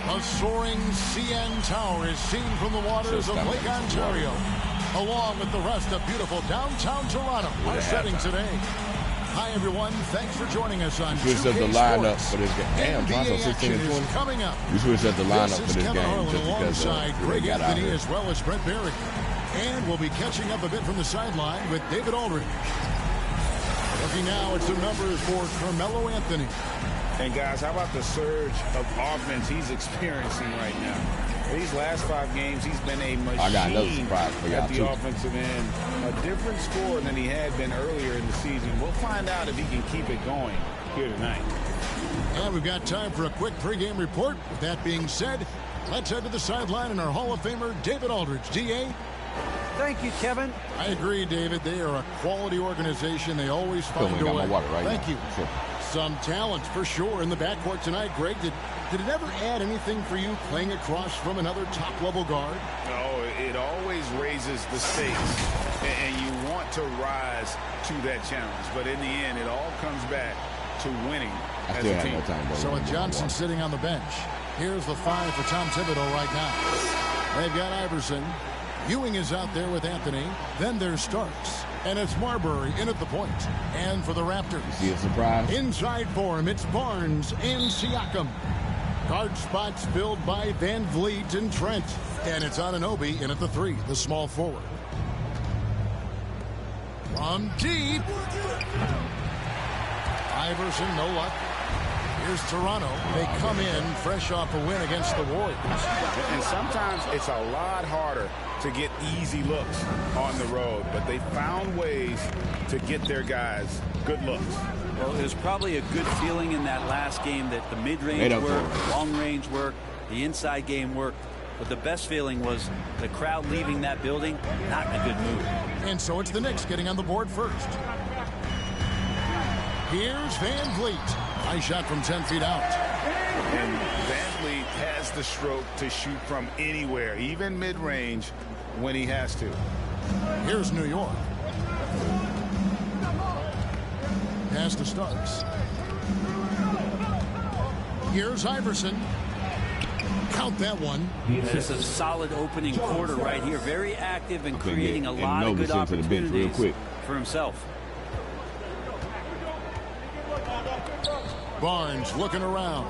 A soaring CN Tower is seen from the waters of Lake Ontario, along with the rest of beautiful downtown Toronto. Our setting today. Hi, everyone. Thanks for joining us on 2K Switched up the lineup for this game. Damn, NBA Toronto 16 and 20. Coming up. We switched up the lineup for this Kevin game Harlan just because alongside they Greg got out Anthony here. as well as Brett Barry. And we'll be catching up a bit from the sideline with David Aldridge. Looking now at some numbers for Carmelo Anthony. And guys, how about the surge of offense he's experiencing right now? These last 5 games, he's been a machine I got another surprise for y'all at the too. offensive end. A different score than he had been earlier in the season. We'll find out if he can keep it going here tonight. And we've got time for a quick pregame report. With that being said, let's head to the sideline and our Hall of Famer, David Aldridge. D.A.? Thank you, Kevin. I agree, David. They are a quality organization. They always find a way. Thank you. Sure. Some talent for sure in the backcourt tonight. Greg, did it ever add anything for you playing across from another top-level guard? Oh, it always raises the stakes, and you want to rise to that challenge. But in the end, it all comes back to winning as a team. So with Johnson sitting on the bench, here's the 5 for Tom Thibodeau right now. They've got Iverson. Ewing is out there with Anthony. Then there's Starks. And it's Marbury in at the point. And for the Raptors, See a surprise? inside for him, it's Barnes and Siakam. Guard spots filled by Van Vliet and Trent. And it's Anunoby in at the 3, the small forward. From deep. Iverson, no luck. Here's Toronto. They come in fresh off a win against the Warriors. And sometimes it's a lot harder to get easy looks on the road, but they found ways to get their guys good looks. Well, there's probably a good feeling in that last game that the mid-range worked, the long-range worked, the inside game worked. But the best feeling was the crowd leaving that building, not in a good mood. And so it's the Knicks getting on the board first. Here's Van Vliet. Nice shot from 10 feet out. And Van Vliet has the stroke to shoot from anywhere, even mid-range, when he has to. Here's New York. Pass to Starks. Here's Iverson. Count that one. This is a solid opening quarter right here. Very active and creating a lot of good opportunities for himself. Barnes looking around.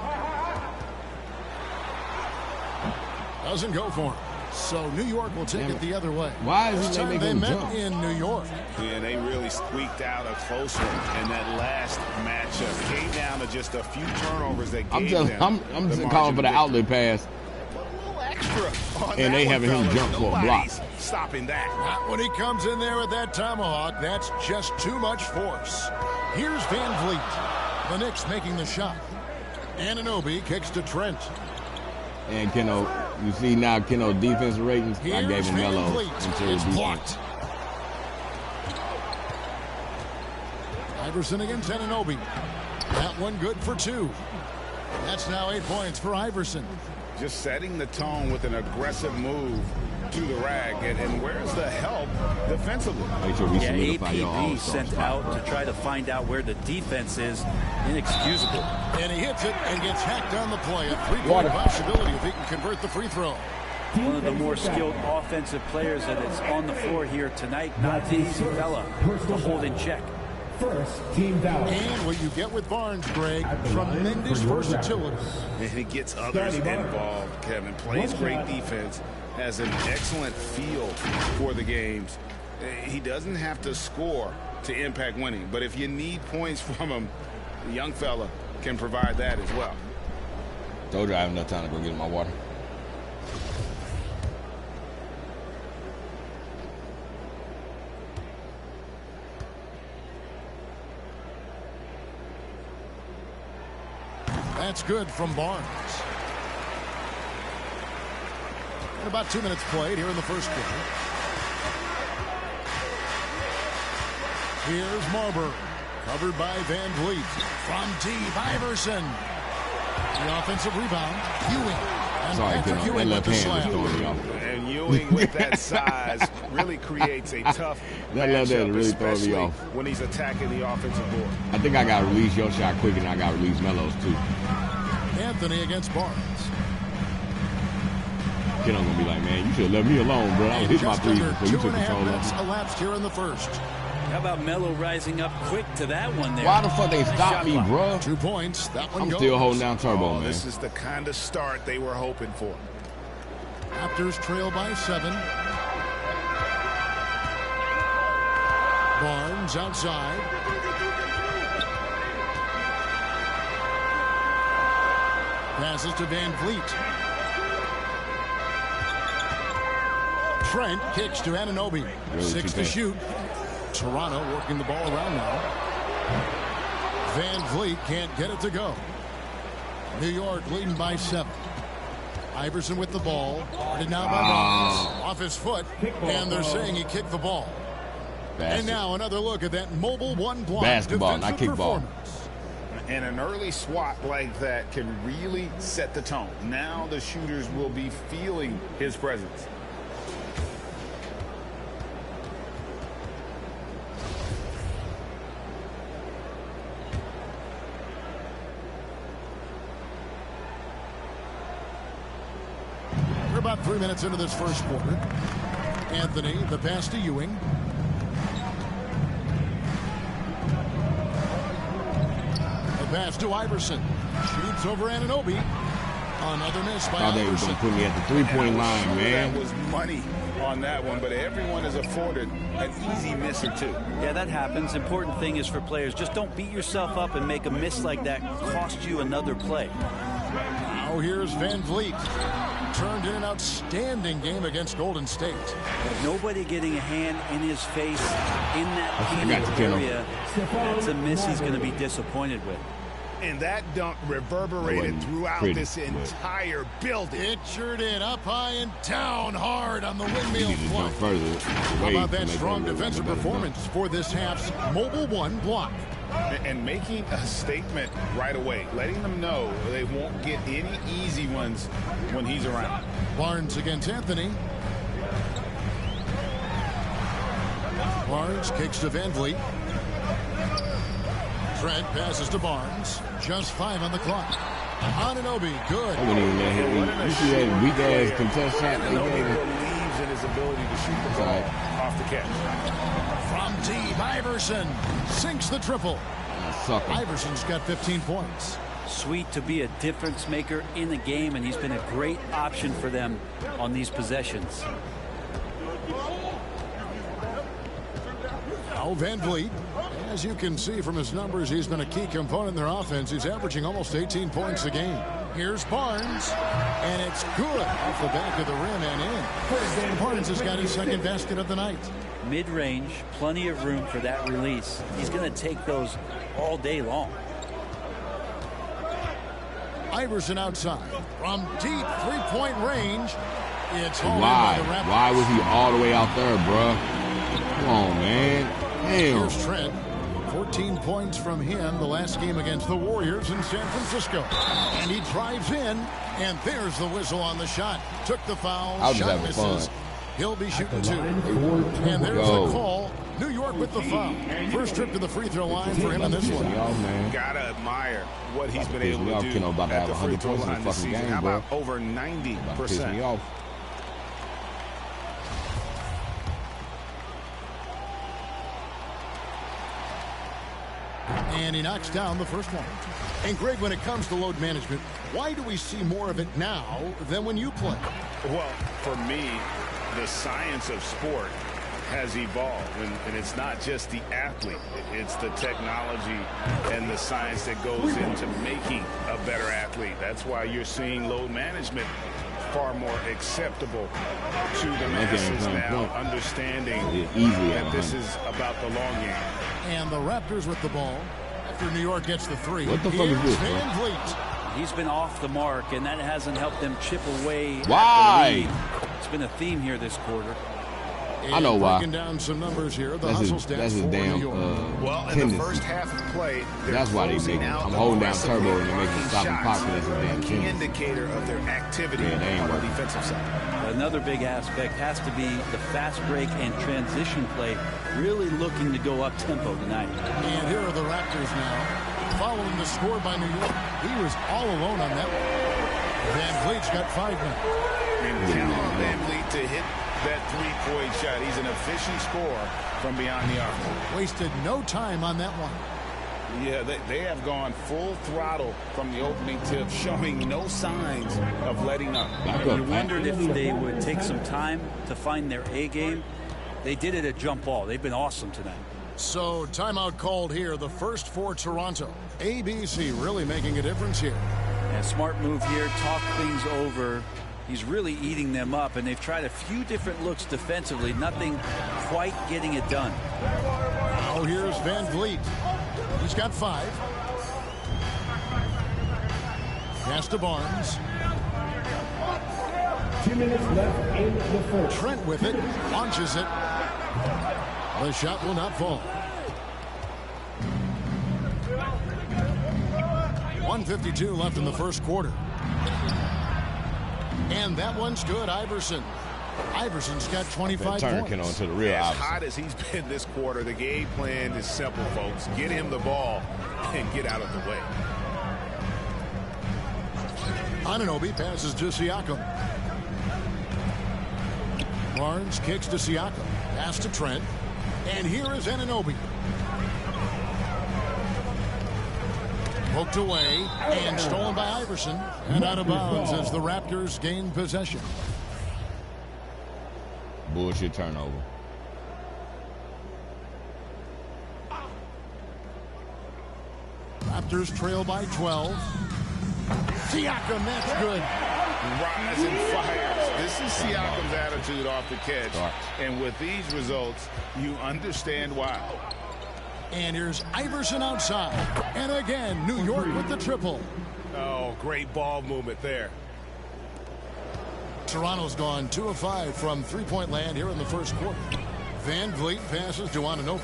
Doesn't go for him. So New York will take it the other way. Why is they met in New York? Yeah, they really squeaked out a close one in that last matchup. Came down to just a few turnovers that gave them. I'm just calling for the outlet pass. A little extra on and they having him jump for a block. Stopping that. Not when he comes in there with that tomahawk. That's just too much force. Here's Van Vliet. The Knicks making the shot. Anunoby kicks to Trent. And Keno, you see now Keno's defense ratings. Here's I gave him Melo. It's blocked. Iverson against Anunoby. That one good for 2. That's now 8 points for Iverson. Just setting the tone with an aggressive move to the rag. And where's the help defensively? Make sure we solidify your APB sent out to try to find out where the defense is. Inexcusable. And he hits it and gets hacked on the play. A 3-point possibility if he can convert the free throw. One of the more skilled offensive players that is on the floor here tonight. Not an easy fella to hold in check. First team foul. And what you get with Barnes, Greg, tremendous versatility. And he gets others involved, Kevin. Plays great defense. Has an excellent feel for the games. He doesn't have to score to impact winning. But if you need points from him, the young fella can provide that as well. Told you I have enough time to go get my water. That's good from Barnes. And about 2 minutes played here in the first quarter. Here's Marbury. Covered by Van Vliet. From deep, Iverson. The offensive rebound. Ewing. And Patrick Ewing with the slam. And Ewing with that size really creates a tough matchup, really throw me off when he's attacking the offensive board. I think I got to release your shot quick, and I got to release Melo's too. Anthony against Barnes. Keno gonna be like, man, you should have left me alone, bro. I was hitting my threes before you took control of it. Elapsed here in the first. How about Melo rising up quick to that one there? Why the fuck they stop me, bro? 2 points. That one I'm goes. still holding down Turbo, man. This is the kind of start they were hoping for. Raptors trail by 7. Barnes outside. Passes to Van Vliet. Trent kicks to Anunoby. Really 6 to shoot. Toronto working the ball around now. Van Vliet can't get it to go. New York leading by 7. Iverson with the ball. Guarded now by Barnes. Off his foot. And they're saying he kicked the ball. And now another look at that mobile one block. Basketball, not kickball. And an early swat like that can really set the tone. Now the shooters will be feeling his presence. We're about 3 minutes into this first quarter. Anthony, the pass to Ewing. Pass to Iverson. Shoots over Anunoby. Another miss by Thought they were going to put me at the three-point line, man. That was money on that one, but everyone is afforded an easy miss or two. Yeah, that happens. Important thing is for players, just don't beat yourself up and make a miss like that cost you another play. Now here's Van Vliet. Turned in an outstanding game against Golden State. Nobody getting a hand in his face in that painted area. That's a miss he's going to be disappointed with. And that dunk reverberated throughout this entire building. It sure did. Up high and down hard on the windmill play. How about that strong defensive performance for this half's mobile one block? And making a statement right away, letting them know they won't get any easy ones when he's around. Barnes against Anthony. Barnes kicks to Van Vliet. Trent passes to Barnes. Just 5 on the clock. Anunoby, good. I wouldn't even let him. You see that weak-ass contest shot they gave him? Believes in his ability to shoot the ball off the catch. From deep, Iverson sinks the triple. Iverson's got 15 points. Sweet to be a difference maker in the game, and he's been a great option for them on these possessions. Now Van Vliet. As you can see from his numbers, he's been a key component in their offense. He's averaging almost 18 points a game. Here's Barnes, and it's good off the back of the rim and in. Barnes has got his second basket of the night. Mid-range, plenty of room for that release. He's going to take those all day long. Iverson outside from deep three-point range. It's hauled in by the Raptors. Why was he all the way out there, bro? Come on, man. Damn. Here's Trent. 14 points from him the last game against the Warriors in San Francisco. And he drives in, and there's the whistle on the shot. Took the foul. I was just shot having misses. fun. He'll be shooting 2. And there's the call. New York with the foul. First trip to the free throw line for him in this one. Gotta admire what he's been able to do at the free throw line this season. How about over 90%? And he knocks down the first one. And Greg, when it comes to load management, why do we see more of it now than when you play? Well, for me, the science of sport has evolved, and it's not just the athlete. It's the technology and the science that goes into making a better athlete. That's why you're seeing load management far more acceptable to the masses now, understanding that this is about the long game. And the Raptors with the ball after New York gets the 3. What the fuck is this, Van Vliet. He's been off the mark, and that hasn't helped them chip away. Why? It's been a theme here this quarter. And I know why. Breaking down some numbers here. The That's hustle his stats for damn New York. Well, in the first half of play, that's why they make it. I'm holding down Turbo and they're making stop and pocket as a damn key indicator of their activity on the defensive side. Another big aspect has to be the fast break and transition play, really looking to go up tempo tonight. And here are the Raptors now, following the score by New York. He was all alone on that one. Van Vliet's got 5 now. And count on Van Vliet to hit that three-point shot. He's an efficient scorer from beyond the arc. Wasted no time on that one. Yeah, they have gone full throttle from the opening tip, showing no signs of letting up. You wondered if they would take some time to find their A game. They did it at jump ball. They've been awesome tonight. So timeout called here, the first for Toronto. ABC really making a difference here. And smart move here, talk things over. He's really eating them up, and they've tried a few different looks defensively. Nothing quite getting it done. Now here's Van Vliet. He's got 5. Pass to Barnes. 2 minutes left in the first. Trent with it. Launches it. The shot will not fall. 1:52 left in the first quarter. And that one's good. Iverson. Iverson's got 25 Turner points. on to the real As Iverson. hot as he's been this quarter, the game plan is simple, folks. Get him the ball and get out of the way. Anunoby passes to Siakam. Barnes kicks to Siakam. Pass to Trent. And here is Anunoby. Poked away and stolen by Iverson. And out of bounds as the Raptors gain possession. Bullshit turnover. Raptors trail by 12. Siakam, that's good. Rise and fires. This is Siakam's attitude off the catch. Right. And with these results, you understand why. And here's Iverson outside. And again, New York with the triple. Oh, great ball movement there. Toronto's gone 2 of 5 from three-point land here in the first quarter. Van Vliet passes to Anunoby.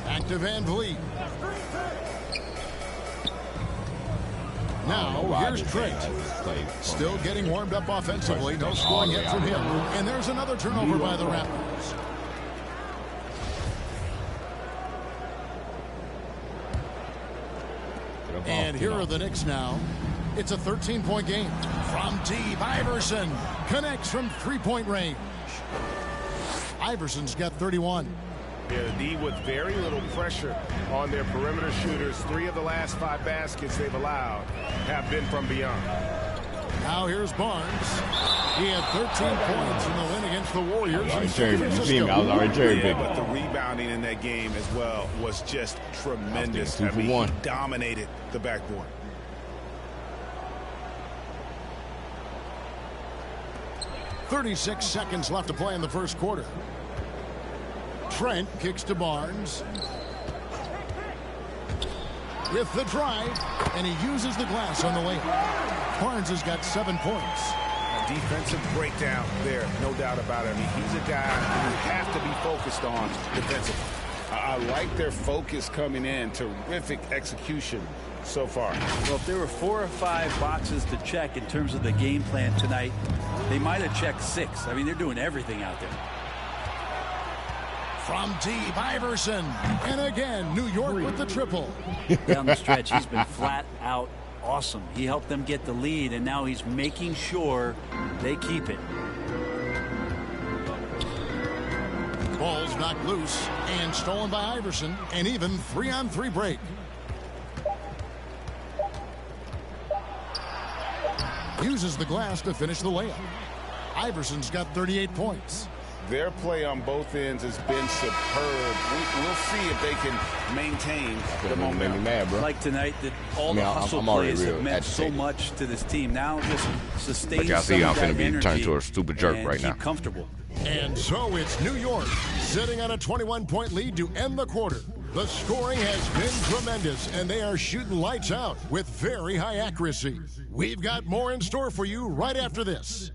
Back to Van Vliet. Now, here's Trent. Still getting warmed up offensively. No scoring yet from him. And there's another turnover by the Raptors. And here are the Knicks now. It's a 13-point game. From deep, Iverson connects from three-point range. Iverson's got 31. Yeah, the D with very little pressure on their perimeter shooters. 3 of the last 5 baskets they've allowed have been from beyond. Now here's Barnes. He had 13 points in the win against the Warriors. I was already cherry picking. But the rebounding in that game as well was just tremendous. I mean, he dominated the backboard. .36 left to play in the first quarter. Trent kicks to Barnes. With the drive, and he uses the glass on the layup. Barnes has got 7 points. A defensive breakdown there, no doubt about it. I mean, he's a guy you have to be focused on defensively. I like their focus coming in. Terrific execution so far. Well, if there were 4 or 5 boxes to check in terms of the game plan tonight, they might have checked 6. I mean, they're doing everything out there. From deep, Iverson. And again, New York with the triple. Down the stretch, he's been flat out awesome. He helped them get the lead, and now he's making sure they keep it. Ball's knocked loose and stolen by Iverson. And even 3-on-3 break. Uses the glass to finish the layup. Iverson's got 38 points. Their play on both ends has been superb. We'll see if they can maintain the momentum. Make me mad, bro. Like tonight, that all the hustle plays have meant so much to this team. Now just sustain But y'all see some I'm of that finna be energy turned to a stupid jerk and right keep now. comfortable. And so it's New York sitting on a 21-point lead to end the quarter. The scoring has been tremendous, and they are shooting lights out with very high accuracy. We've got more in store for you right after this.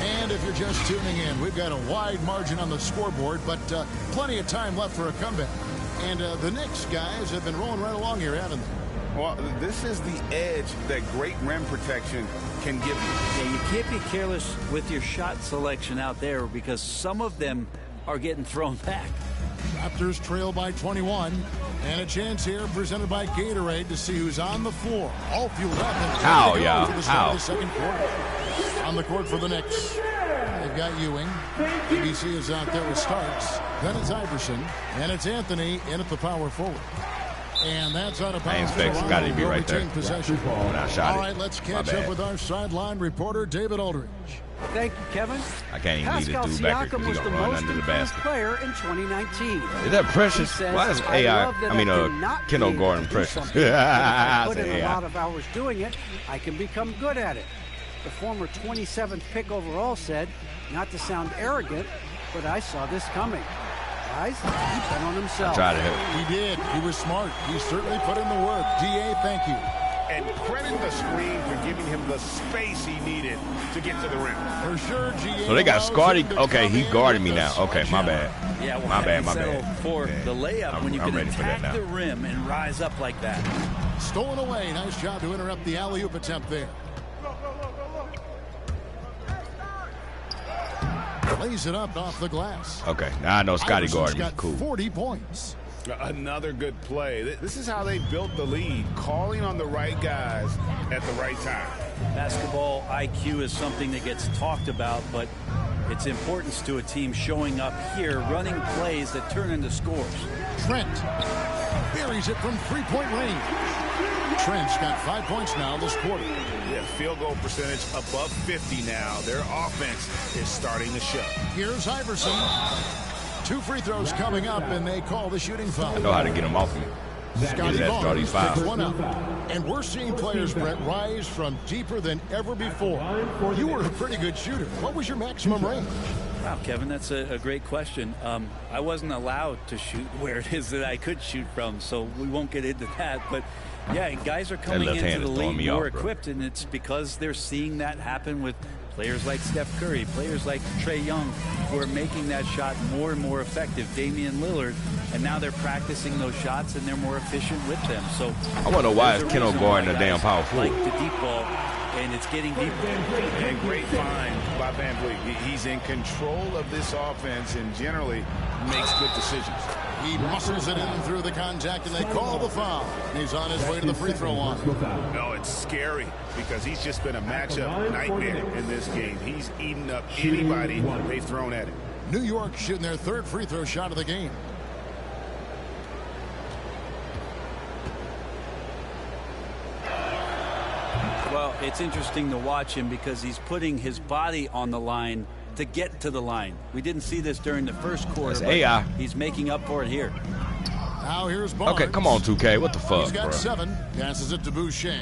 And if you're just tuning in, we've got a wide margin on the scoreboard, but plenty of time left for a comeback. And the Knicks guys have been rolling right along here, haven't they? Well, this is the edge that great rim protection can give you. Yeah, you can't be careless with your shot selection out there because some of them are getting thrown back. Raptors trail by 21. And a chance here presented by Gatorade to see who's on the floor. All fueled up. How, y'all? How? The second quarter. On the court for the Knicks. They've got Ewing. ABC is out there with Starks. Then it's Iverson. And it's Anthony in at the power forward. And that's out of bounds. Got to be right there. Possession. I shot all right, let's catch up with our sideline reporter, David Aldridge. Thank you, Kevin. I can't even Pascal leave this dude back here Siakam because was he's the going to run most under the improved basket. player in 2019. Is that Precious? Why is Kendall Gordon Precious? I put in a lot of hours doing it. I can become good at it. The former 27th pick overall said, not to sound arrogant, but I saw this coming. Guys, he bet on himself. I tried to hit. He did. He was smart. He certainly put in the work. DA, thank you. And credit the screen for giving him the space he needed to get to the rim. For sure, GA. So they got Scotty. Okay, he guarded me now. Okay, my bad. Yeah, well, my bad. For the layup when you can ready for that attack now. the rim and rise up like that. Stolen away. Nice job to interrupt the alley-oop attempt there. Lays it up off the glass. Okay, now I know Scotty guarded me. Got Cool. 40 points. Another good play. This is how they built the lead, calling on the right guys at the right time. Basketball IQ is something that gets talked about, but its importance to a team showing up here, running plays that turn into scores. Trent buries it from three-point range. Trent's got 5 points now this quarter. Yeah, field goal percentage above 50 now. Their offense is starting to show. Here's Iverson. 2 free throws coming up, and they call the shooting foul. I know how to get him off me. Scotty Barnes foul. picks one up. And we're seeing players, Brett, rise from deeper than ever before. You were a pretty good shooter. What was your maximum range? Wow, Kevin, that's a great question. I wasn't allowed to shoot where it is that I could shoot from, so we won't get into that. But, yeah, guys are coming into the league more equipped, and it's because they're seeing that happen with players like Steph Curry, players like Trae Young, who are making that shot more and more effective. Damian Lillard, and now they're practicing those shots, and they're more efficient with them. So I want to know why is Kendall guarding a damn power forward. Like the deep ball, and it's getting deeper. And great find by Van Vliet. He's in control of this offense and generally makes good decisions. He muscles it in through the contact, and they call the foul. He's on his way to the free throw line. No, it's scary because he's just been a matchup nightmare in this game. He's eaten up anybody they've thrown at him. New York shooting their 3rd free throw shot of the game. Well, it's interesting to watch him because he's putting his body on the line to get to the line. We didn't see this during the first quarter, but AI. He's making up for it here. Now here's Barnes. Okay, come on, 2K. What the fuck, He's got bro? 7. Passes it to Boucher.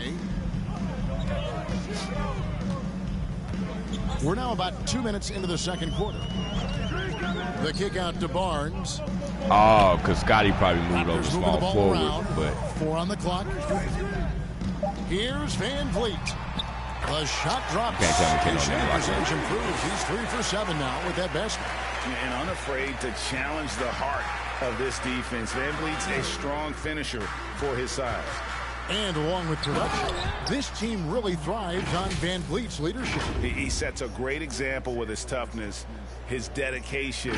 We're now about 2 minutes into the second quarter. The kick out to Barnes. Oh, because Scotty probably moved over Raptors moving small the ball forward, around. but 4 on the clock. Here's Van Vliet. The shot drops. Can't tell me His Kendall shooting didn't percentage improves. He's 3 for 7 now with that basket. And unafraid to challenge the heart of this defense. Van Vliet's a strong finisher for his size. And along with production, this team really thrives on Van Vliet's leadership. He sets a great example with his toughness, his dedication,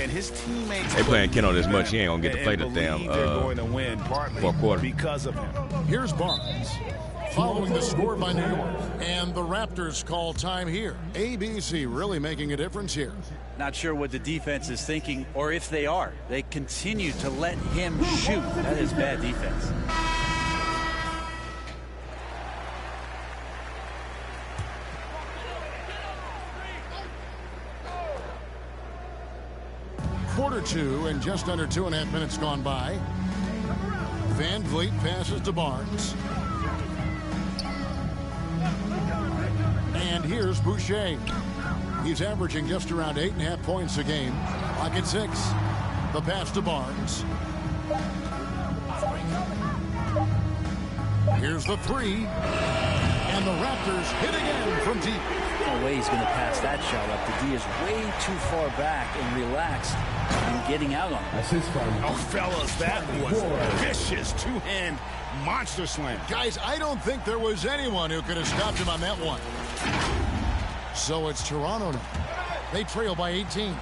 and his teammates. they playing Kendall this much, he ain't gonna get to play the damn they're going to win partly 4th quarter. because of him. Here's Barnes. Following the score by New York. And the Raptors call time here. ABC really making a difference here. Not sure what the defense is thinking, or if they are. They continue to let him shoot. That is bad defense. Quarter 2 and just under 2.5 minutes gone by. Van Vliet passes to Barnes. And here's Boucher. He's averaging just around 8.5 points a game. Clock at 6. The pass to Barnes. Here's the 3. And the Raptors hit again from deep. Well, way he's going to pass that shot up. The D is way too far back and relaxed and getting out on it. Oh, fellas, that was vicious two-hand monster slam. Guys, I don't think there was anyone who could have stopped him on that one. So it's Toronto now. They trail by 18.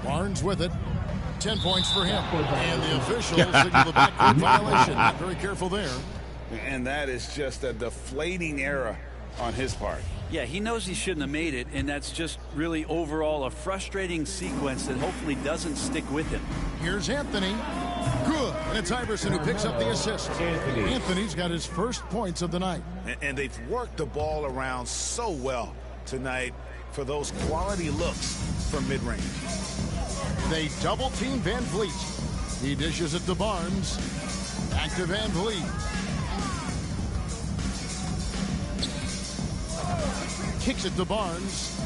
Barnes with it. 10 points for him. And the official signaled the backcourt violation. Not very careful there. And that is just a deflating error on his part. Yeah, he knows he shouldn't have made it, and that's just really overall a frustrating sequence that hopefully doesn't stick with him. Here's Anthony. Good. And it's Iverson who picks up the assist. Anthony's got his first points of the night. And they've worked the ball around so well tonight for those quality looks from mid-range. They double-team Van Vliet. He dishes it to Barnes. Back to Van Vliet. Kicks it to Barnes.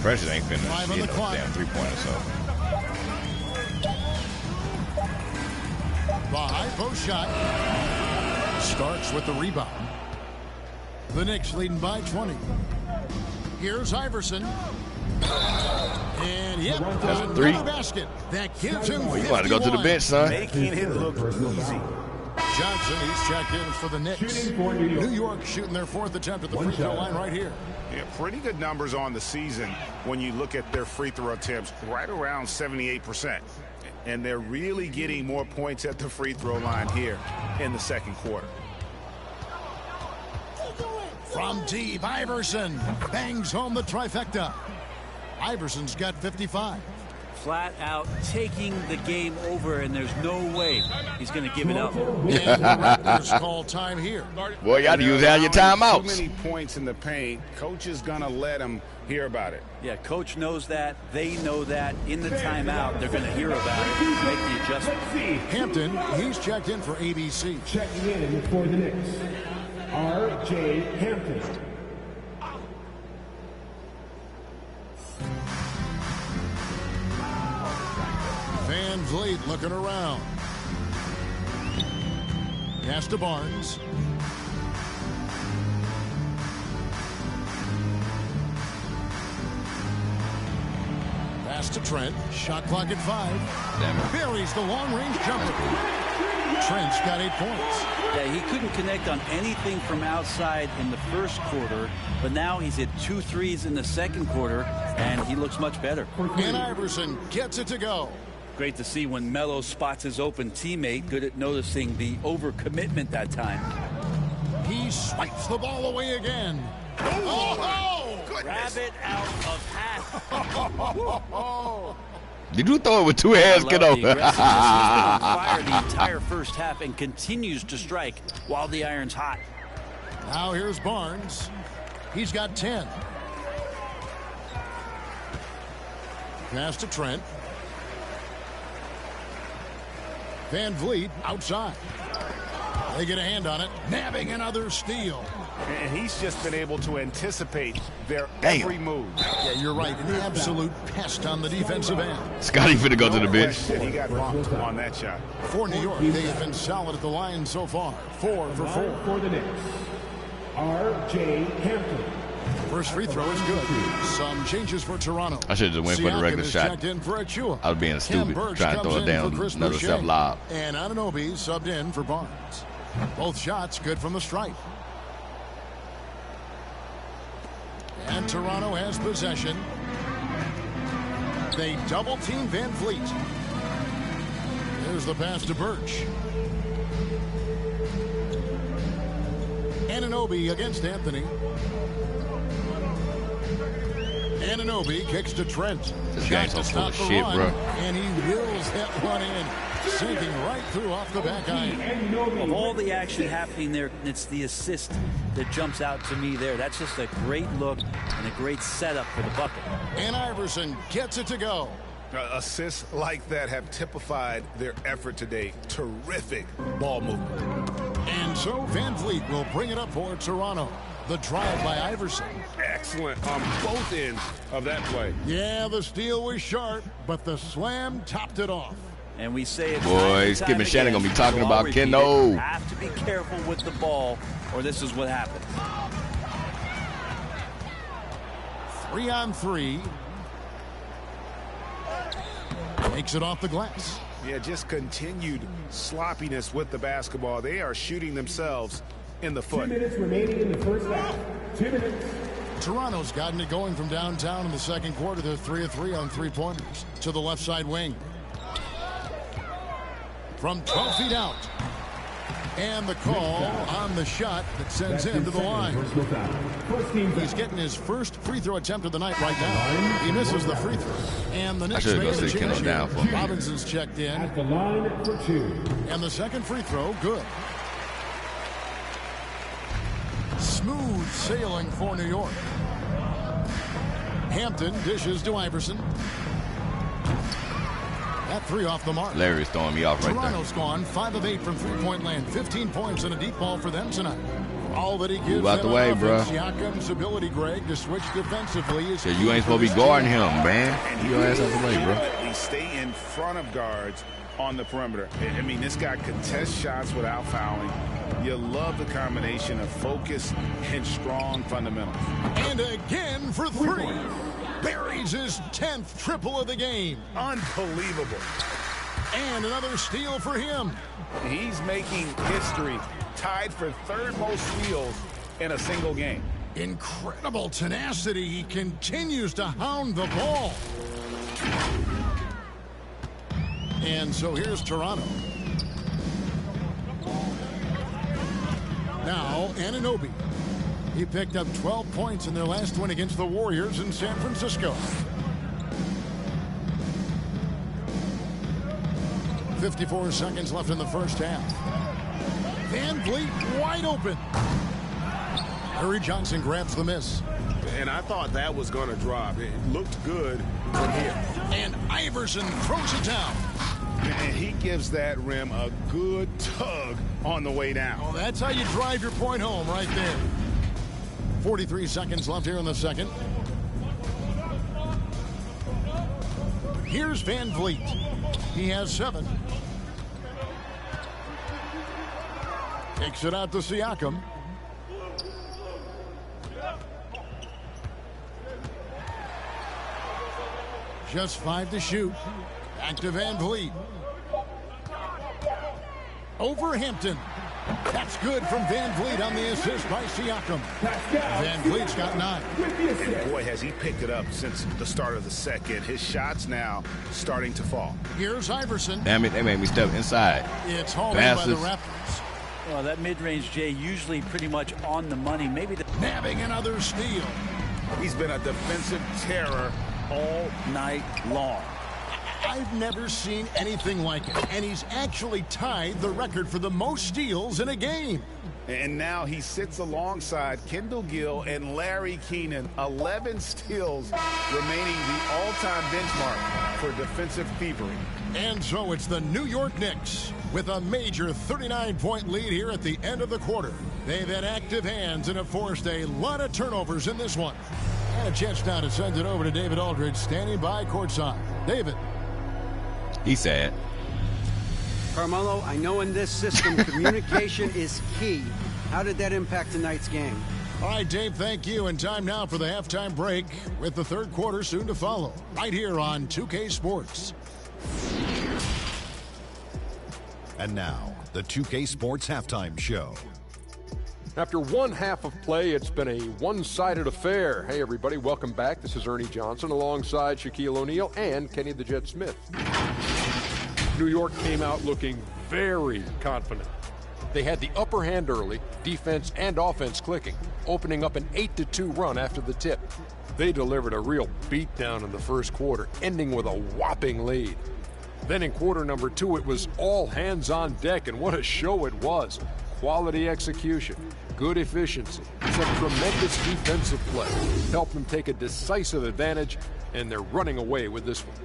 Precious ain't finna Five on hit the no clock. damn three-pointer, so. The high post shot. Starks with the rebound. The Knicks leading by 20. Here's Iverson. And yep, That's a three. another basket. That gives him 51. You want to go to the bench, son? Making it look easy. Johnson, he's checked in for the Knicks. New York shooting their fourth attempt at the free throw line right here. Yeah, pretty good numbers on the season when you look at their free throw attempts, right around 78%. And they're really getting more points at the free throw line here in the second quarter. From deep, Iverson bangs home the trifecta. Iverson's got 55. Flat out taking the game over, and there's no way he's going to give it up. And the Raptors call time here. Boy, you got to use all your timeouts. Too many points in the paint. Coach is going to let him hear about it. Yeah, coach knows that. They know that. In the timeout, they're going to hear about it and make the adjustment. Hampton, he's checked in for ABC. Checking in for the Knicks, R.J. Hampton. Van Vliet looking around. Pass to Barnes. Pass to Trent. Shot clock at 5. Buries the long-range jumper. Trent's got 8 points. Yeah, he couldn't connect on anything from outside in the first quarter, but now he's hit 2 threes in the second quarter, and he looks much better. And Iverson gets it to go. Great to see when Melo spots his open teammate. Good at noticing the overcommitment that time. He swipes the ball away again. Oh, Grab it out of half. Did you throw it with 2 hands, kiddo? He's been on fire the entire first half and continues to strike while the iron's hot. Now here's Barnes. He's got 10. Pass to Trent. Van Vliet outside. They get a hand on it. Nabbing another steal. And he's just been able to anticipate their every move. Yeah, you're right. An absolute pest on the defensive end. Scotty finna go to the bench. He got bumped on that shot. For New York, they have been solid at the line so far. 4 for 4. For the Knicks, R.J. Hampton. First free throw is good. Some changes for Toronto. I should have just went for the Siakam regular is shot. checked in for Achua. I was being stupid, Birch trying to comes throw it in down for Chris another Boucher. step lob. And Anunoby subbed in for Barnes. Both shots good from the stripe. And Toronto has possession. They double team Van Vliet. There's the pass to Birch. Anunoby against Anthony. Anunoby kicks to Trent. This Shot guy's so to full stop of the shit, run, bro. and he wills that one in, sinking right through off the back iron. Of all the action happening there, it's the assist that jumps out to me there. That's just a great look and a great setup for the bucket. And Iverson gets it to go. Assists like that have typified their effort today. Terrific ball movement. And so Van Vliet will bring it up for Toronto. The drive by Iverson. Excellent on both ends of that play. Yeah, the steal was sharp, but the slam topped it off. And we say it. Boy, Skip and Shannon gonna be talking about Kendo. You have to be careful with the ball, or this is what happens. 3-on-3. Takes it off the glass. Yeah, just continued sloppiness with the basketball. They are shooting themselves in the foot. 2 minutes remaining in the first half. 2 minutes. Toronto's gotten it going from downtown in the second quarter. They're 3 of 3 on three-pointers to the left side wing. From 12 feet out. And the call on the shot that sends him to the line. He's getting his first free throw attempt of the night right now. He misses the free throw. And the Knicks made a change here. Robinson's checked in. At the line for 2. And the second free throw, good. Smooth sailing for New York. Hampton dishes to Iverson. That 3 off the mark. Larry's throwing me off right there. Toronto's gone 5 of 8 from three-point land. 15 points and a deep ball for them tonight. All that he gives Move out the way, bro. Siakam's ability, Greg, to switch defensively. Yeah, you ain't supposed to be guarding him, man. And Your ass out the way, bro. He stay in front of guards on the perimeter. I mean, this guy contests shots without fouling. You love the combination of focus and strong fundamentals. And again for 3. Buries his 10th triple of the game. Unbelievable. And another steal for him. He's making history, tied for third most steals in a single game. Incredible tenacity. He continues to hound the ball. And so here's Toronto. Now Anunoby. He picked up 12 points in their last win against the Warriors in San Francisco. 54 seconds left in the first half. Van Vliet wide open. Larry Johnson grabs the miss. And I thought that was going to drop. It looked good from here. And Iverson throws it down. And he gives that rim a good tug on the way down. Oh, that's how you drive your point home right there. 43 seconds left here in the second. Here's Van Vliet. He has 7. Takes it out to Siakam. Just 5 to shoot. Back to Van Vliet. Over Hampton. That's good from Van Vliet on the assist by Siakam. Van Vliet's got 9. And boy, has he picked it up since the start of the second. His shots now starting to fall. Here's Iverson. Damn it, they made me step inside. It's hauled in by the Raptors. Well, that mid-range, Jay, usually pretty much on the money. Maybe Nabbing another steal. He's been a defensive terror all night long. I've never seen anything like it. And he's actually tied the record for the most steals in a game. And now he sits alongside Kendall Gill and Larry Keenan. 11 steals remaining the all-time benchmark for defensive thievery. And so it's the New York Knicks with a major 39-point lead here at the end of the quarter. They've had active hands and have forced a lot of turnovers in this one. And a chance now to send it over to David Aldridge, standing by courtside. David. He said. Carmelo, I know in this system communication is key. How did that impact tonight's game? All right, Dave, thank you. And time now for the halftime break with the third quarter soon to follow. Right here on 2K Sports. And now, the 2K Sports Halftime Show. After one half of play, it's been a one-sided affair. Hey, everybody, welcome back. This is Ernie Johnson alongside Shaquille O'Neal and Kenny the Jet Smith. New York came out looking very confident. They had the upper hand early, defense and offense clicking, opening up an 8-2 run after the tip. They delivered a real beatdown in the first quarter, ending with a whopping lead. Then in quarter number 2, it was all hands on deck, and what a show it was. Quality execution, good efficiency, some tremendous defensive play helped them take a decisive advantage, and they're running away with this one.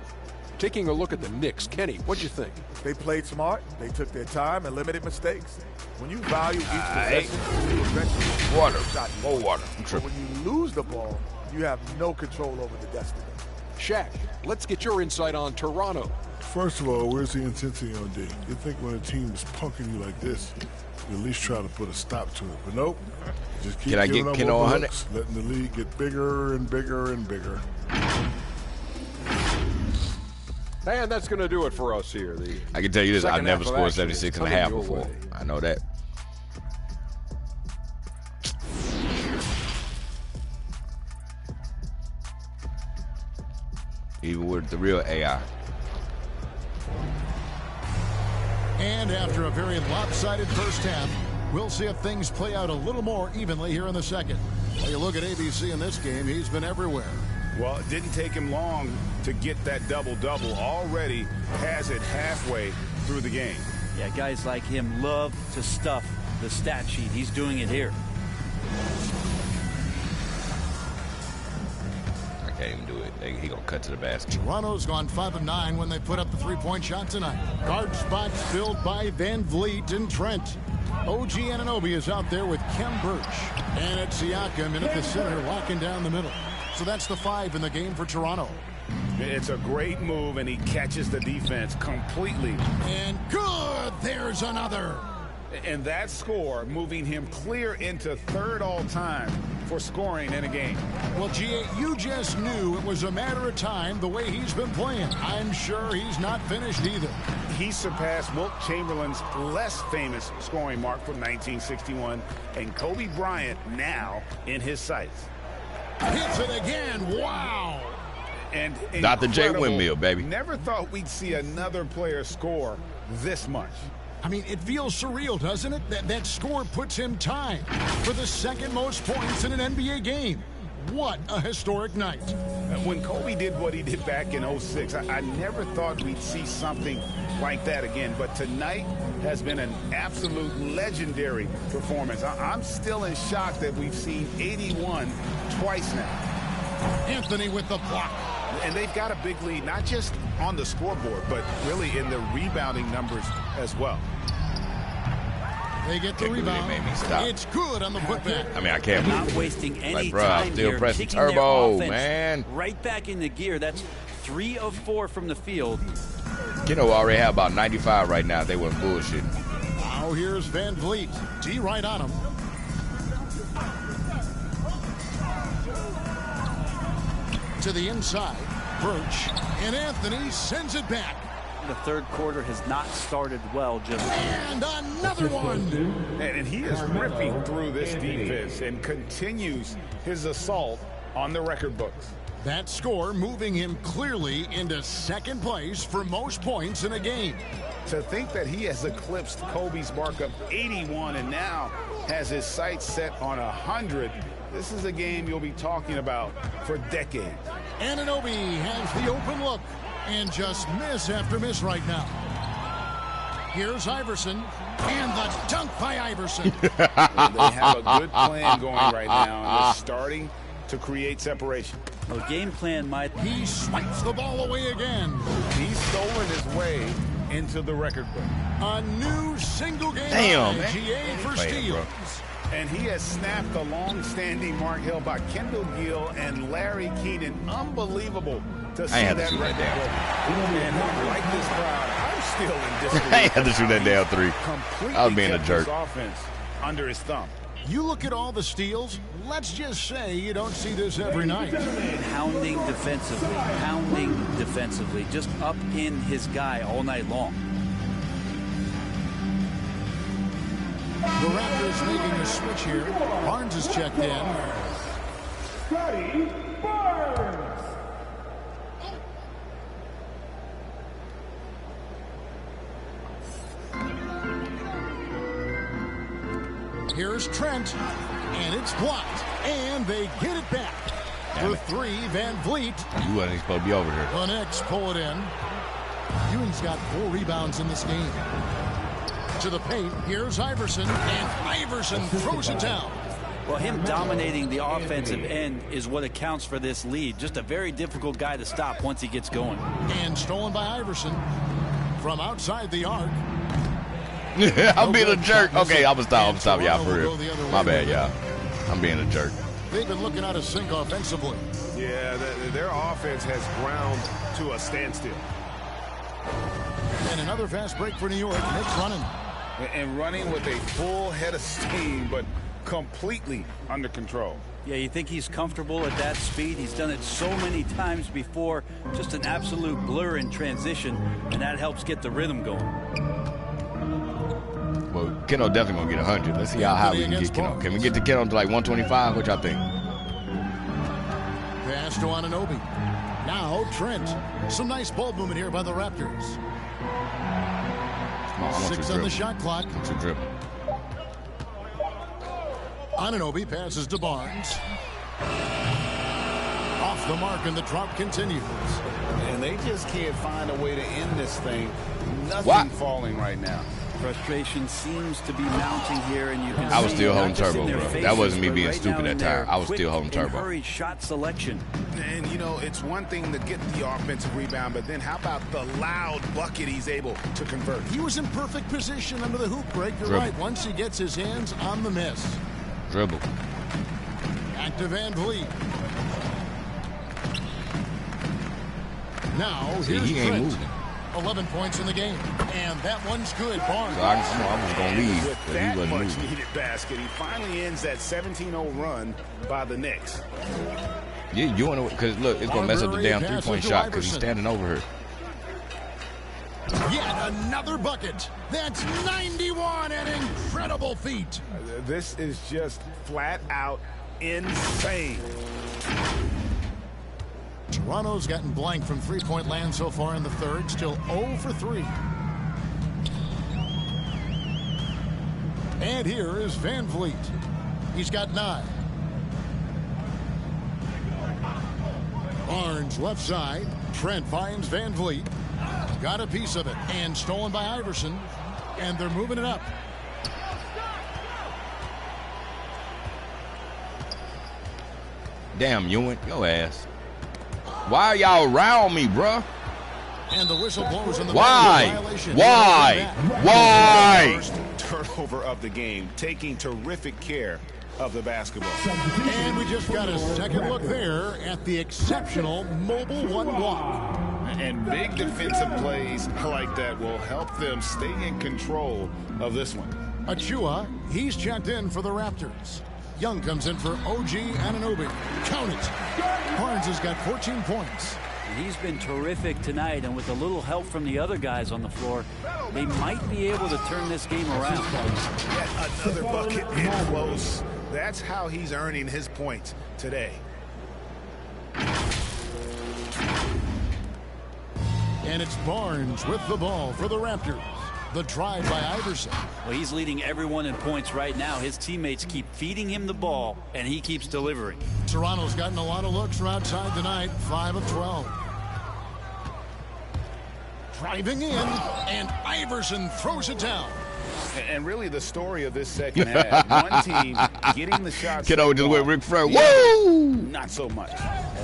Taking a look at the Knicks, Kenny, what'd you think? They played smart. They took their time and limited mistakes. When you value each possession, you eventually water. More water. But when you lose the ball, you have no control over the destiny. Shaq, let's get your insight on Toronto. First of all, where's the intensity on D? You think when a team is punking you like this, you at least try to put a stop to it. But nope. Just keep giving up overlooks, letting the lead get bigger and bigger and bigger. And that's going to do it for us here. I can tell you this, I've never scored 76 and a half before. I know that. Even with the real AI. And after a very lopsided first half, we'll see if things play out a little more evenly here in the second. When you look at ABC in this game, he's been everywhere. Well, it didn't take him long to get that double-double. Already has it halfway through the game. Yeah, guys like him love to stuff the stat sheet. He's doing it here. I can't even do it. He gonna cut to the basket. Toronto's gone 5 of 9 when they put up the three-point shot tonight. Guard spots filled by Van Vliet and Trent. OG Anunoby is out there with Kem Birch. And it's Siakam in at the center, locking down the middle. So that's the 5 in the game for Toronto. It's a great move, and he catches the defense completely. And good! There's another. And that score moving him clear into third all-time for scoring in a game. Well, G.A., you just knew it was a matter of time the way he's been playing. I'm sure he's not finished either. He surpassed Wilt Chamberlain's less famous scoring mark from 1961, and Kobe Bryant now in his sights. Hits it again. Wow. And Dr. J Windmill, baby. Never thought we'd see another player score this much. I mean, it feels surreal, doesn't it? That score puts him tied for the second most points in an NBA game. What a historic night. When Kobe did what he did back in 06, I never thought we'd see something like that again. But tonight has been an absolute legendary performance. I'm still in shock that we've seen 81 twice now. Anthony with the block. And they've got a big lead, not just on the scoreboard, but really in the rebounding numbers as well. They get the rebound. Made me stop. It's good on the putback. I mean, I can't not wasting any bro, time still here. pressing Kicking turbo, their offense man. right back into gear. That's 3 of 4 from the field. You know, already have about 95 right now. They weren't bullshitting. Now here's Van Vliet. D right on him. To the inside, Birch, and Anthony sends it back. The third quarter has not started well, Jim. And another one. And he is ripping through this defense and continues his assault on the record books. That score moving him clearly into second place for most points in a game. To think that he has eclipsed Kobe's mark of 81 and now has his sights set on 100. This is a game you'll be talking about for decades. Anunoby has the open look and just miss after miss right now. Here's Iverson and the dunk by Iverson. They have a good plan going right now, and they're starting to create separation. Well, game plan might. He swipes the ball away again. He's stolen his way into the record book. A new single game man. GA for steals. And he has snapped the long-standing mark held by Kendall Gill and Larry Keenan. Unbelievable to see that record. And like this crowd, I'm still in disbelief. I had to shoot that damn three. I was being a jerk. Offense under his thumb. You look at all the steals, let's just say you don't see this every night. Pounding defensively, just up in his guy all night long. The Raptors making a switch here. Barnes is checked in. Scotty Barnes. Here's Trent, and it's blocked, and they get it back. For 3, Van Vliet. You wasn't supposed to be over here. The Knicks pull it in. Ewing's got 4 rebounds in this game. To the paint, here's Iverson, and Iverson throws it down. Well, him dominating the offensive end is what accounts for this lead. Just a very difficult guy to stop once he gets going. And stolen by Iverson from outside the arc. I'm being a jerk. Okay, I'm going to stop y'all for real. My bad, y'all. I'm being a jerk. They've been looking out of sync offensively. Yeah, their offense has ground to a standstill. And another fast break for New York. Knicks running. And running with a full head of steam, but completely under control. Yeah, you think he's comfortable at that speed? He's done it so many times before. Just an absolute blur in transition, and that helps get the rhythm going. Well, Keno definitely going to get 100. Let's see how high we can get Keno. Can we get to Keno to like 125? Which I think. Pass to Anunoby. Now Trent. Some nice ball movement here by the Raptors. 6 on the shot clock. It's a dribble. Anunoby passes to Barnes. Off the mark, and the drop continues. And they just can't find a way to end this thing. Nothing falling right now. Frustration seems to be mounting here, and you can I was see still holding not just turbo, in their bro. faces, That wasn't me but being right stupid now in that time. their I was quick still holding and turbo. hurried shot selection. And, you know, it's one thing to get the offensive rebound, but then how about the loud bucket he's able to convert? He was in perfect position under the hoop break. You're Dribble. right. Once he gets his hands on the miss. Dribble. Back to Van Vliet. Now, See, here's he ain't Trent. moving. 11 points in the game. And that one's good. Barnes. So I was going to leave, With but he that wasn't much moving. needed basket, he finally ends that 17-0 run by the Knicks. Yeah, you want to, because look, it's going to mess up the damn three-point shot because he's standing over her. Yet another bucket. That's 91, an incredible feat. This is just flat out insane. Toronto's gotten blank from three-point land so far in the third. Still 0 for 3. And here is Van Vliet. He's got 9. Barnes left side. Trent finds Van Vliet. Got a piece of it. And stolen by Iverson. And they're moving it up. Damn, Ewing, your ass. Why are y'all around me, bruh? And the whistle blows on the Why? First turnover of the game, taking terrific care of the basketball. And we just got a second look there at the exceptional mobile one block. And big defensive plays like that will help them stay in control of this one. Achua, he's checked in for the Raptors. Young comes in for OG Anunoby. Count it. Barnes has got 14 points. He's been terrific tonight, and with a little help from the other guys on the floor, they might be able to turn this game around. Yet another bucket in close. That's how he's earning his points today. And it's Barnes with the ball for the Raptors. The drive by Iverson. Well, he's leading everyone in points right now. His teammates keep feeding him the ball, and he keeps delivering. Toronto's gotten a lot of looks from outside tonight. 5 of 12. Driving in, and Iverson throws it down. And really the story of this second half, one team getting the shots. Kiddo just went Ric Flair. Woo! Not so much.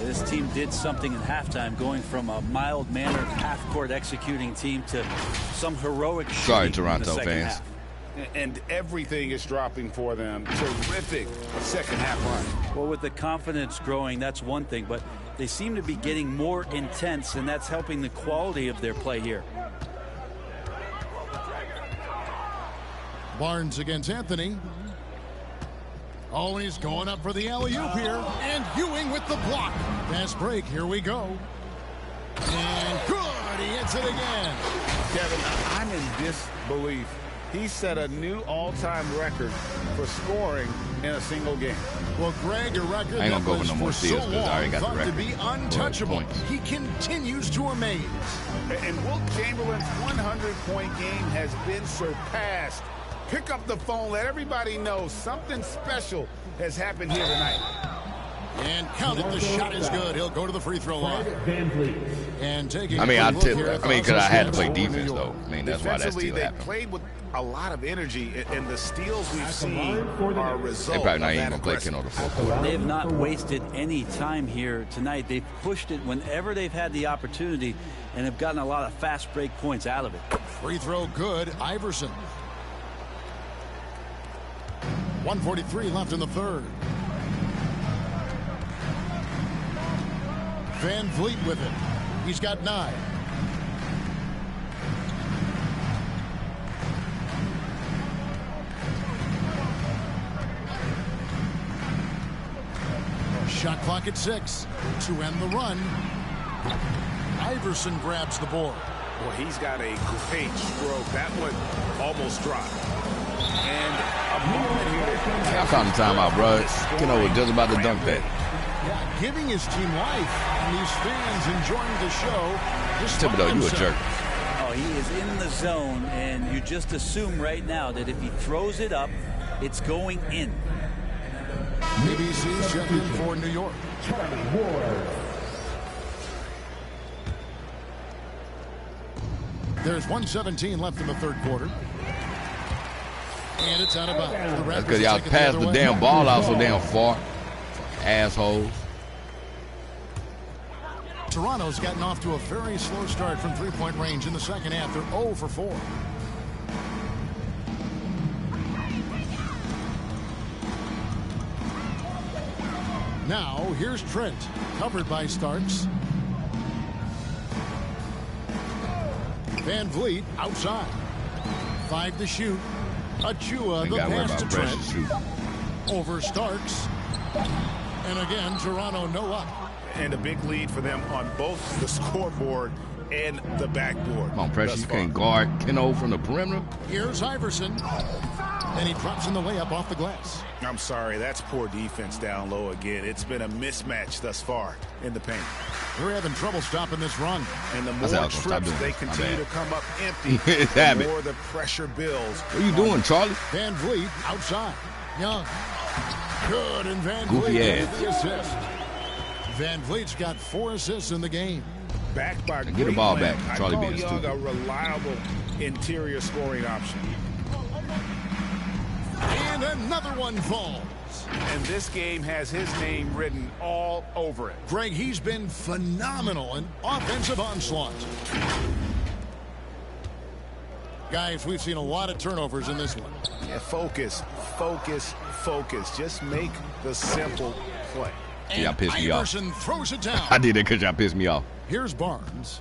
This team did something in halftime, going from a mild-mannered half-court executing team to some heroic shooting. Sorry, Toronto in the second fans. half. And everything is dropping for them. Terrific second half run. Well, with the confidence growing, that's one thing, but they seem to be getting more intense, and that's helping the quality of their play here. Barnes against Anthony. Oh, he's going up for the alley-oop here. And Ewing with the block. Fast break. Here we go. And good. He hits it again. Kevin, I'm in disbelief. He set a new all-time record for scoring in a single game. Well, Greg, a record I ain't that gonna go was for no more for so steals 'cause I long already got the thought to record be for untouchable. points. He continues to amaze. And Wilt Chamberlain's 100-point game has been surpassed. Pick up the phone, let everybody know something special has happened here tonight. And count it, the shot is good. He'll go to the free throw line. And taking I mean, a quick look here because I had to play defense, New though. I mean, that's why that Defensively, steal they happened. played with a lot of energy, and the steals we've seen are a result They probably of not even that going to play aggressive. Ken on the full court. They have not wasted any time here tonight. They've pushed it whenever they've had the opportunity and have gotten a lot of fast break points out of it. Free throw good. Iverson. 1:43 left in the third. Van Vliet with it. He's got 9. Shot clock at 6 to end the run. Iverson grabs the board. Well, he's got a great stroke. That one almost dropped. And a moment here. I'm calling the timeout, bro. Keno was just about to dunk that. Yeah, giving his team life, and these fans enjoying the show. Thibodeau, you a jerk. Oh, he is in the zone, and you just assume right now that if he throws it up, it's going in. ABC check in for New York. There's 1:17 left in the third quarter. And it's out of bounds. That's because y'all passed the damn ball out so damn far. Assholes. Toronto's gotten off to a very slow start from three-point range in the second half. They're 0 for 4. Now, here's Trent, covered by Starks. Van Vliet outside. 5 to shoot. Achua, the pass to Trent. Over Starks. And again, Toronto no up. And a big lead for them on both the scoreboard and the backboard. Come on, Precious, you can't guard Keno from the perimeter. Here's Iverson. And he drops in the layup off the glass. I'm sorry, that's poor defense down low again. It's been a mismatch thus far in the paint. They're having trouble stopping this run. And the more trips they continue to come up empty, the more the pressure builds. What are you doing, Charlie? Van Vliet outside. Young. Good, and Van Goofy Vliet ass. with the assist. Van Vliet's got 4 assists in the game. Back by get the ball back. Charlie being stupid. Young, a reliable interior scoring option. And another one falls. And this game has his name written all over it. Greg, he's been phenomenal in offensive onslaught. Guys, we've seen a lot of turnovers in this one. Yeah, focus, focus, focus. Just make the simple play. And y'all pissed me off. Iverson throws it down. I did it because y'all pissed me off. Here's Barnes.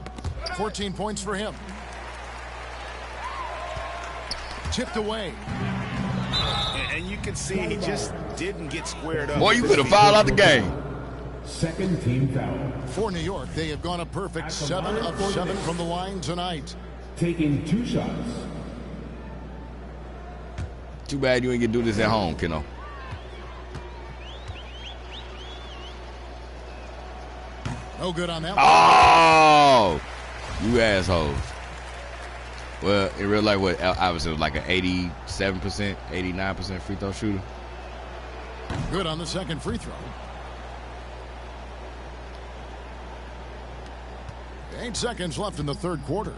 14 points for him. Tipped away. And you can see he just didn't get squared up. Boy, you could have fouled out the game. Second team foul. For New York, they have gone a perfect 7 of 7 from the line tonight. Taking 2 shots. Too bad you ain't get to do this at home, Keno. No good on that one. Oh, you assholes. Well, in real life, what Iverson was like an 87%, 89% free throw shooter. Good on the second free throw. 8 seconds left in the third quarter.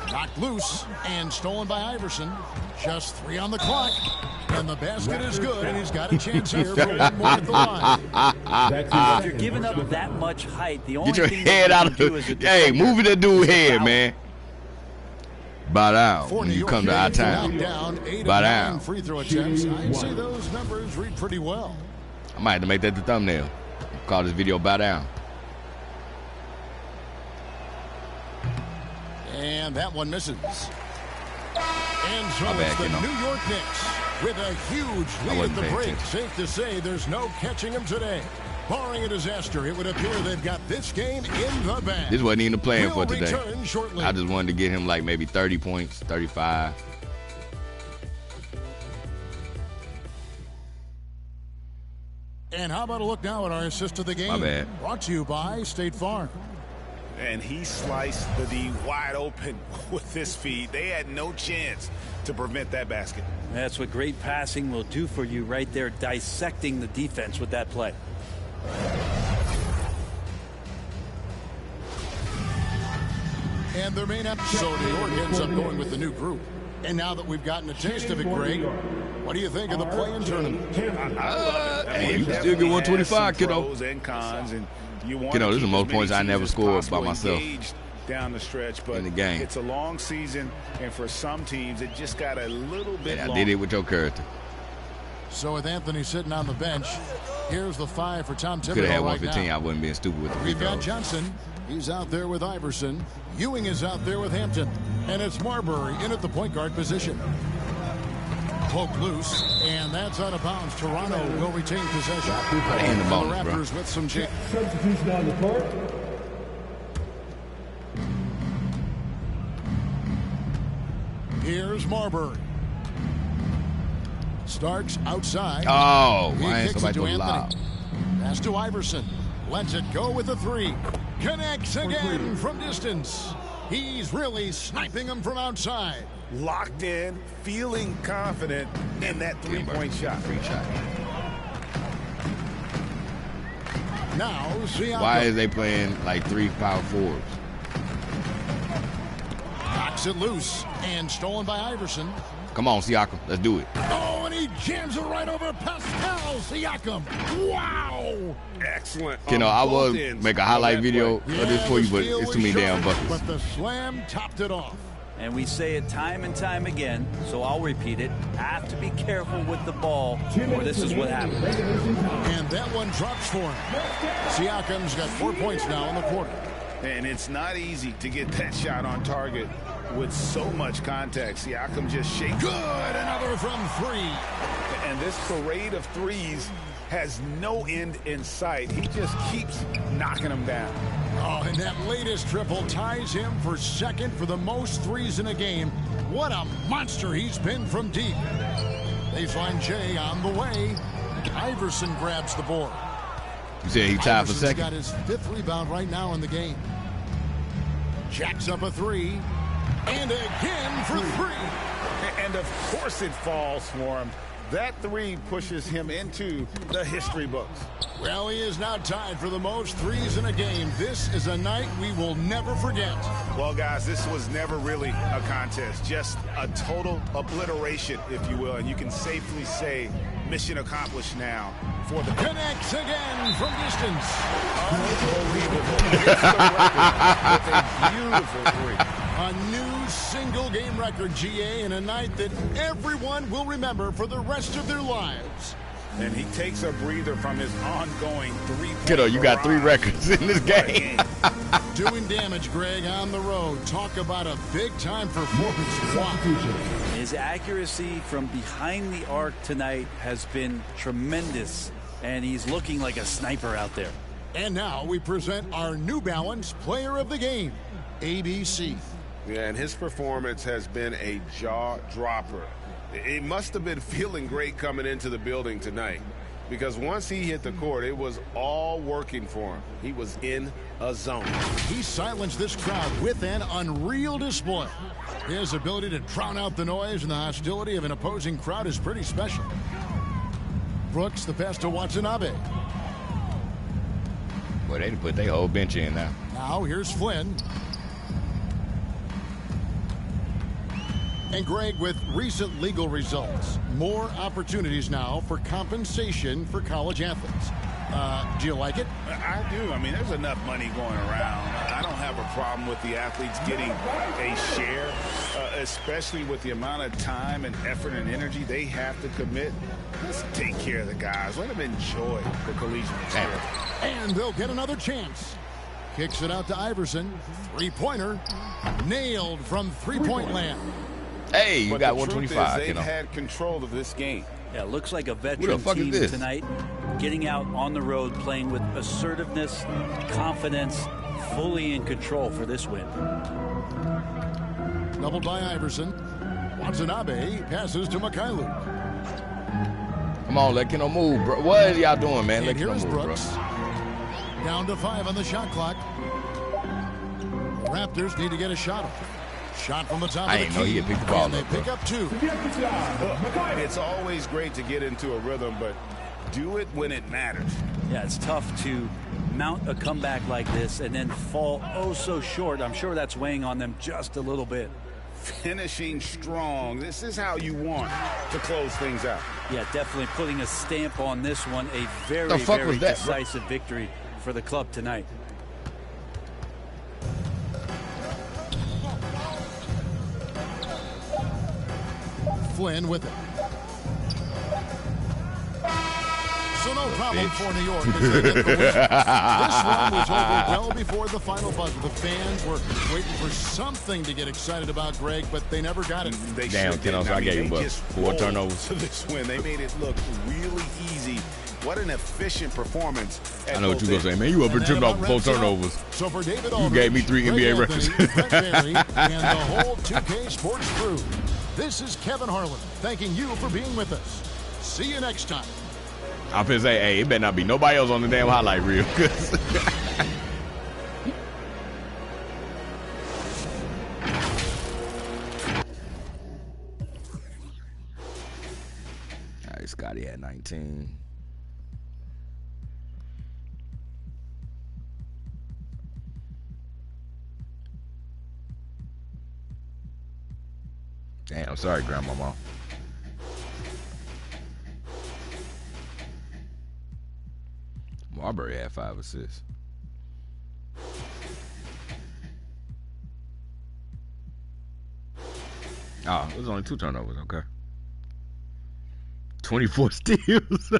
Knocked loose and stolen by Iverson. Just 3 on the clock. And the basket is good, and he's got a chance here for one more at the line. If you're giving up that much height, the only Get your thing head out of do the... is Hey, move that dude's head, man. Bow down For when New you York, come to our town. Down 8 Bow of 9 down. free throw attempts. I'd say those numbers read pretty well. I might have to make that the thumbnail. Call this video Bow Down. And that one misses. And so My bad, it's the Keno. New York Knicks with a huge lead at the break. Safe to say there's no catching them today. Barring a disaster, it would appear they've got this game in the bag. This wasn't even playing for today. Return shortly. I just wanted to get him like maybe 30 points, 35. And how about a look now at our assist of the game? My bad. Brought to you by State Farm. And he sliced the D wide open with this feed. They had no chance to prevent that basket. That's what great passing will do for you right there, dissecting the defense with that play. And their main episode, so New York ends up going with the new group. And now that we've gotten a taste of it, Greg, what do you think of the play-in tournament? Hey, you can still get 125, kiddo. Pros and cons, and you want Kiddo, this is the most points I never scored by myself down the stretch, but in the game. It's a long season, and for some teams, it just got a little bit I long. did it with your character. So with Anthony sitting on the bench, here's the 5 for Tom Thibodeau. Could have had right 115. now. I wouldn't been stupid with the free We've got throws. Johnson. He's out there with Iverson. Ewing is out there with Hampton. And it's Marbury in at the point guard position. Poked loose, and that's out of bounds. Toronto will retain possession. And the Raptors with some change. Substitution on the court. Here's Marbury. Starks outside. Oh, he why ain't kicks somebody it to go loud? Pass to Iverson. Lets it go with a three. Connects again from distance. He's really sniping them from outside. Locked in, feeling confident in that three-point shot. Free shot. Now, Siakam. Why is they playing like 3 power forwards? Knocks it loose and stolen by Iverson. Come on, Siakam. Let's do it. Oh, and he jams it right over Pascal Siakam. Wow. Excellent. You know, I will make a highlight video of this for you, but it's too many damn buckets. But the slam topped it off. And we say it time and time again, so I'll repeat it. Have to be careful with the ball, or this is what happens. And that one drops for him. Siakam's got 4 points now in the quarter. And it's not easy to get that shot on target with so much contact. Siakam just shakes. Good, another from three. And this parade of threes has no end in sight. He just keeps knocking them down. Oh, and that latest triple ties him for second for the most threes in a game. What a monster he's been from deep. Baseline J on the way. Iverson grabs the board. You said he tied for second? Got his 5th rebound right now in the game. Jacks up a three. And again for three. And of course it falls for him. That three pushes him into the history books. Well, he is now tied for the most threes in a game. This is a night we will never forget. Well, guys, this was never really a contest. Just a total obliteration, if you will. And you can safely say mission accomplished now for the... Connects again from distance. Unbelievable. Hits the record with a beautiful three. A new single-game record, GA, in a night that everyone will remember for the rest of their lives. And he takes a breather from his ongoing three-point Kiddo, you got 3 records in this game. Doing damage, Greg, on the road. Talk about a big-time performance. Wow. His accuracy from behind the arc tonight has been tremendous, and he's looking like a sniper out there. And now we present our New Balance Player of the Game, ABC. Yeah, and his performance has been a jaw-dropper. It must have been feeling great coming into the building tonight, because once he hit the court, it was all working for him. He was in a zone. He silenced this crowd with an unreal display. His ability to drown out the noise and the hostility of an opposing crowd is pretty special. Brooks, the pass to Watanabe. Boy, they put their whole bench in now. Now here's Flynn. And Greg, with recent legal results, more opportunities now for compensation for college athletes. Do you like it? I do. I mean, there's enough money going around. I don't have a problem with the athletes getting a share, especially with the amount of time and effort and energy they have to commit. Let's take care of the guys. Let them enjoy the collegiate experience. And they'll get another chance. Kicks it out to Iverson. Three-pointer. Nailed from three-point land. Hey, you got 125. They've had control of this game. Yeah, it looks like a veteran team tonight, getting out on the road, playing with assertiveness, confidence, fully in control for this win. Doubled by Iverson. Watanabe passes to Mikhailuk. Come on, let Keno move, bro. What are y'all doing, man? And let Keno move, Brooks. Bro. Down to 5 on the shot clock. The Raptors need to get a shot off. Shot from the top of the key. I didn't know he had picked the ball up. They pick up 2. It's always great to get into a rhythm, but do it when it matters. Yeah, it's tough to mount a comeback like this and then fall oh so short. I'm sure that's weighing on them just a little bit. Finishing strong. This is how you want to close things out. Yeah, definitely putting a stamp on this one. A very, very decisive victory for the club tonight. Flynn with it. So no No problem for New York as they get the win. This one was over well before the final buzzer. The fans were waiting for something to get excited about, Greg, but they never got it. Damn, Ken, I gave him 4 turnovers. To this win, they made it look really easy. What an efficient performance. I know what you're going to say, man. You up and tripped off 4 turnovers. So for David you gave me 3 NBA records. Brett Barry, and the whole 2K Sports crew. This is Kevin Harlan thanking you for being with us. See you next time. I'm finna say, hey, it better not be nobody else on the damn highlight reel. All right, Scotty had 19. Damn, sorry, Grandmama. Marbury had 5 assists. Oh, it was only 2 turnovers. Okay. 24 steals.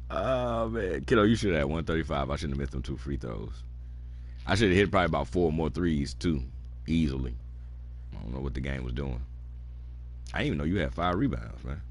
Oh, man. Kiddo, you should have had 135. I shouldn't have missed them 2 free throws. I should have hit probably about 4 more threes, too, easily. I don't know what the game was doing. I didn't even know you had 5 rebounds, man.